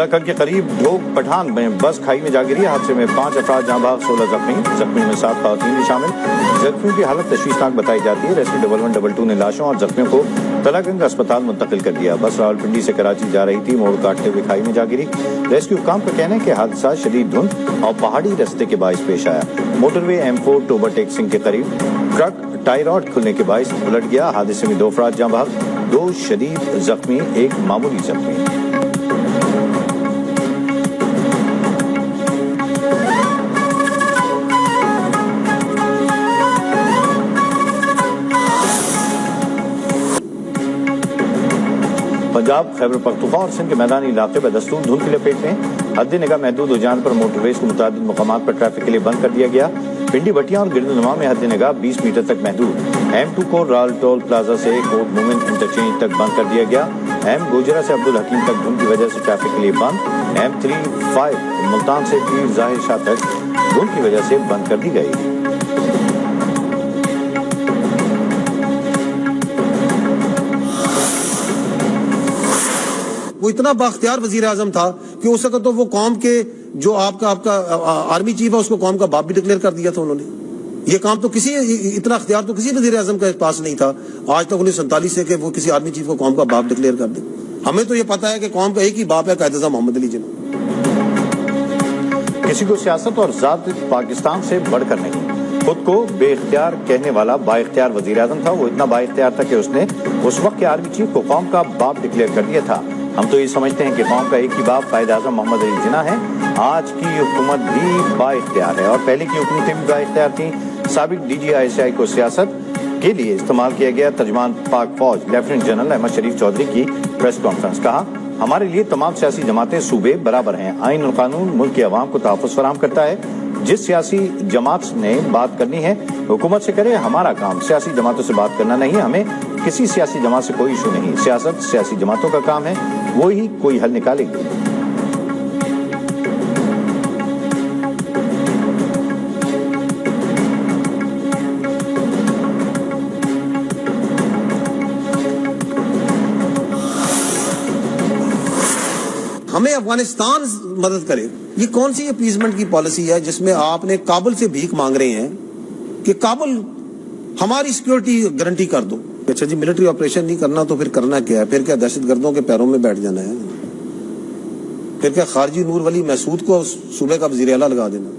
کلاکن کے قریب ڈھوک پٹھان میں بس کھائی میں جا گری. حادثے میں 5 افراد جاں بحق 16 زخمی. زخمیوں میں 7 خواتین بھی شامل. زخمیوں کی حالت تشویشناک بتائی جاتی ہے. ریسکیو ڈبل 122 نے لاشوں اور زخمیوں کو کلاکن اسپتال منتقل کر دیا. بس راولپنڈی سے کراچی جا رہی تھی, موڑ کاٹتے ہوئے کھائی میں جا گری. ریسکیو حکام کا کہنا ہے کہ حادثہ شدید دھند اور پہاڑی رستے کے باعث پیش آیا. موٹر وے M4 ٹوبر ٹیکسنگ کے قریب ٹرک ٹائی راڈ کھلنے کے باعث الٹ گیا. حادثے میں 2 افراد جاں بحق, 2 شدید زخمی, 1 معمولی زخمی. پنجاب, خیبر پختونخوا اور سندھ کے میدانی علاقے بدستور دھند کی لپیٹ میں. حد نگاہ محدود ہو جانے پر موٹر ویز کو متعدد مقامات پر ٹریفک کے لیے بند کر دیا گیا. پنڈی بٹیاں اور گردنما میں حد نگاہ 20 میٹر تک محدود. M2 کو رال ٹول پلازا سے کوٹ مومن انٹرچینج تک بند کر دیا گیا. M گوجرا سے عبدالحکیم تک دھند کی وجہ سے ٹریفک کے لیے بند. M35 ملتان سے پیر ظاہر شاہ تک دھند کی وجہ سے بند کر دی گئی. وہ اتنا بااختیار وزیر اعظم تھا کہ اس وقت تو وہ قوم کے جو آپ کا آرمی چیف ہے اس کو قوم کا باپ بھی ڈکلیئر کر دیا تھا انہوں نے. یہ کام تو اتنا اختیار تو کسی وزیر اعظم کے پاس نہیں تھا آج تک 1947 سے کہ وہ کسی آرمی چیف کو قوم کا باپ ڈکلیئر کر دے. ہمیں تو یہ پتا ہے کہ قوم کا ایک ہی باپ ہے, قائد اعظم محمد علی جناح. کسی کو سیاست اور ذات پاکستان سے بڑھ کر نہیں. خود کو بے اختیار کہنے والا با اختیار وزیر اعظم تھا. وہ اتنا با اختیار تھا کہ اس نے اس وقت کے آرمی چیف کو قوم کا باپ ڈکلیئر کر دیا تھا. ہم تو یہ سمجھتے ہیں کہ قوم کا ایک ہی باپ قائد اعظم محمد علی جناح ہے. آج کی حکومت بھی با اختیار ہے اور پہلے کی حکومتیں بھی با اختیار تھیں. سابق DGI کو سیاست کے لیے استعمال کیا گیا. ترجمان پاک فوج لیفٹیننٹ جنرل احمد شریف چودھری کی پریس کانفرنس. کہا, ہمارے لیے تمام سیاسی جماعتیں صوبے برابر ہیں. آئین اور قانون ملک کے عوام کو تحفظ فراہم کرتا ہے. جس سیاسی جماعت نے بات کرنی ہے حکومت سے کرے. ہمارا کام سیاسی جماعتوں سے بات کرنا نہیں. ہمیں کسی سیاسی جماعت سے کوئی ایشو نہیں. سیاست سیاسی جماعتوں کا کام ہے, وہی کوئی حل نکالے گی. ہمیں افغانستان مدد کرے. یہ کون سی اپیزمنٹ کی پالیسی ہے جس میں آپ نے کابل سے بھیک مانگ رہے ہیں کہ کابل ہماری سیکیورٹی گارنٹی کر دو. اچھا جی, ملٹری آپریشن نہیں کرنا تو پھر کرنا کیا ہے؟ پھر کیا دہشت گردوں کے پیروں میں بیٹھ جانا ہے؟ پھر کیا خارجی نور ولی محسود کو صوبے کا وزیر اعلیٰ لگا دینا؟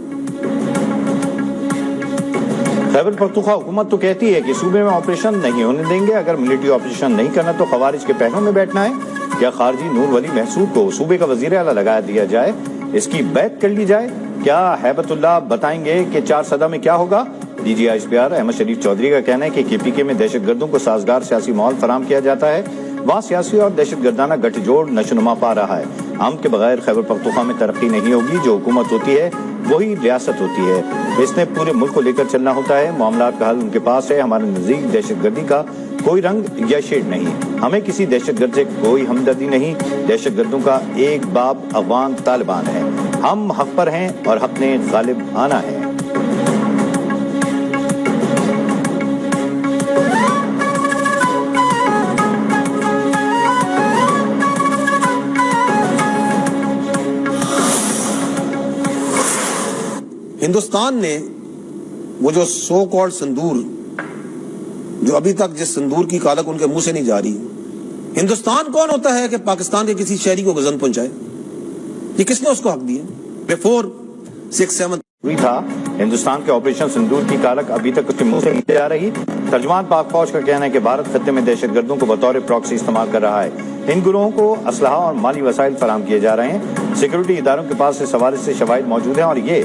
خیبر پختونخوا حکومت تو کہتی ہے کہ صوبے میں آپریشن نہیں ہونے دیں گے. اگر ملٹری آپریشن نہیں کرنا تو خوارج کے پیروں میں بیٹھنا ہے. کیا خارجی نور ولی محسود کو صوبے کا وزیر اعلیٰ لگا دیا جائے, اس کی بیعت کر لی جائے؟ کیا ہیبت اللہ بتائیں گے کہ 4 سدہ میں کیا ہوگا؟ DGI احمد شریف چودھری کا کہنا ہے کہ KPK میں دہشت گردوں کو سازگار سیاسی ماحول فراہم کیا جاتا ہے. وہاں سیاسی اور دہشت گردانہ گٹھ جوڑ نشوونما پا رہا ہے. ہم کے بغیر خیبر پختونخوا میں ترقی نہیں ہوگی. جو حکومت ہوتی ہے وہی ریاست ہوتی ہے. اس نے پورے ملک کو لے کر چلنا ہوتا ہے. معاملات کا حل ان کے پاس ہے. ہمارے نزدیک دہشت گردی کا کوئی رنگ یا شیڈ نہیں. ہمیں کسی دہشت گرد سے کوئی ہمدردی نہیں. دہشت گردوں کا ایک باپ افغان طالبان ہے. ہم حق پر ہیں اور حق نے غالب آنا ہے. ہندوستان نے وہ جو سو کالڈ سندور, جو ابھی تک جس سندور کی کالک ان کے منہ سے نہیں جا رہی, ہندوستان کون ہوتا ہے کہ پاکستان کے کسی شہری کو غزن پہنچائے؟ یہ کس نے اس کو حق دیا؟ بیفور 6-7 تھا ہندوستان کے آپریشن سندور کی کالک ابھی تک اس کے منہ سے نہیں جا رہی. ترجمان پاک فوج کا کہنا ہے کہ بھارت خطے میں دہشت گردوں کو بطور پراکسی استعمال کر رہا ہے. ان گروہوں کو اسلحہ اور مالی وسائل فراہم کیے جا رہے ہیں. سیکورٹی اداروں کے پاس اس حوالے سے شواہد موجود ہیں اور یہ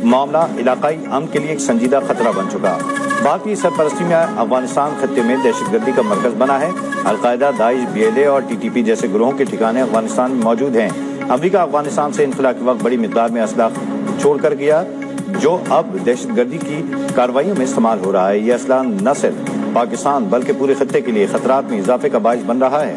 معاملہ علاقائی امن کے لیے ایک سنجیدہ خطرہ بن چکا. بھارتی سرپرستی میں افغانستان خطے میں دہشت گردی کا مرکز بنا ہے. القاعدہ, داعش, BLA اور TTP جیسے گروہوں کے ٹھکانے افغانستان میں موجود ہیں. امریکہ افغانستان سے انخلا کے وقت بڑی مقدار میں اسلحہ چھوڑ کر گیا جو اب دہشت گردی کی کارروائیوں میں استعمال ہو رہا ہے. یہ اسلحہ نہ صرف پاکستان بلکہ پورے خطے کے لیے خطرات میں اضافے کا باعث بن رہا ہے.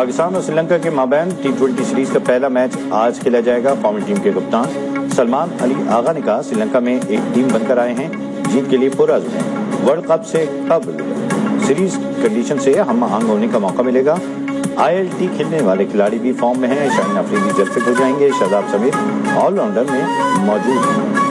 پاکستان اور سری لنکا کے مابین T20 سیریز کا پہلا میچ آج کھیلا جائے گا۔ قومی ٹیم کے کپتان سلمان علی آغا نے کہا، سری لنکا میں ایک ٹیم بن کر آئے ہیں، جیت کے لیے پرعزم ہیں۔ ورلڈ کپ سے قبل سیریز کنڈیشن سے ہم آہنگ ہونے کا موقع ملے گا۔ ILT کھیلنے والے کھلاڑی بھی فارم میں ہیں، شاہین افریدی جلد فٹ ہو جائیں گے، شاداب سمیت آل راؤنڈر میں موجود ہیں۔